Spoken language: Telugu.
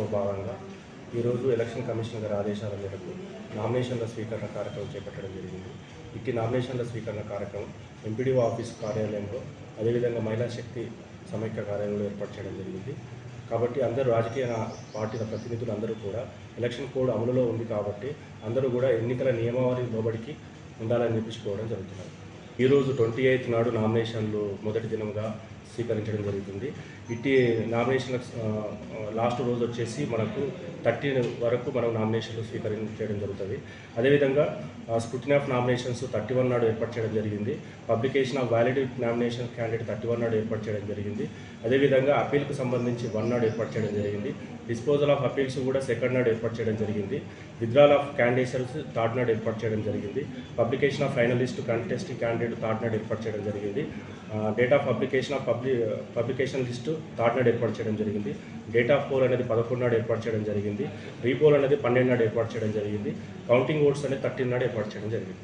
కార్యక్రమంలో భాగంగా ఈరోజు ఎలక్షన్ కమిషన్ గారి ఆదేశాల మేరకు నామినేషన్ల స్వీకరణ కార్యక్రమం చేపట్టడం జరిగింది. ఇట్టి నామినేషన్ల స్వీకరణ కార్యక్రమం ఎంపీడీఓ ఆఫీస్ కార్యాలయంలో, అదేవిధంగా మహిళా శక్తి సమైక్య కార్యాలయంలో ఏర్పాటు చేయడం జరిగింది. కాబట్టి అందరూ రాజకీయ పార్టీల ప్రతినిధులు అందరూ కూడా ఎలక్షన్ కోడ్ అమలులో ఉంది కాబట్టి అందరూ కూడా ఎన్నికల నియమావళి లోబడికి ఉండాలని చెప్పించుకోవడం జరుగుతున్నది. ఈరోజు 28 నాడు నామినేషన్లు మొదటి దినంగా స్వీకరించడం జరుగుతుంది. ఇట్టి నామినేషన్ల లాస్ట్ రోజు వచ్చేసి మనకు 30 వరకు మనం నామినేషన్లు స్వీకరించడం జరుగుతుంది. అదేవిధంగా స్క్రూటినీ ఆఫ్ నామినేషన్స్ 31 నాడు ఏర్పాటు చేయడం జరిగింది. Publication of valid nomination candidate 31 నాడు ఏర్పాటు చేయడం జరిగింది. అదేవిధంగా అప్పీల్కు సంబంధించి 1 నాడు ఏర్పాటు చేయడం జరిగింది. డిస్పోజల్ ఆఫ్ అప్పీల్స్ కూడా 2nd నాడు ఏర్పాటు చేయడం జరిగింది. విత్డ్రాల్ ఆఫ్ క్యాండిడేట్స్ 3rd నాడు ఏర్పాటు చేయడం జరిగింది. Publication of final list contesting candidate 3rd నాడు ఏర్పాటు చేయడం జరిగింది. Date of publication of publication list 3rd నాడు ఏర్పాటు చేయడం జరిగింది. డేట్ ఆఫ్ పోల్ అనేది 11 నాడు ఏర్పాటు చేయడం జరిగింది. రీపోల్ అనేది 12 నాడు ఏర్పాటు చేయడం జరిగింది. కౌంటింగ్ ఓట్స్ అనేది 13 నాడు ఏర్పాటు చేయడం జరిగింది.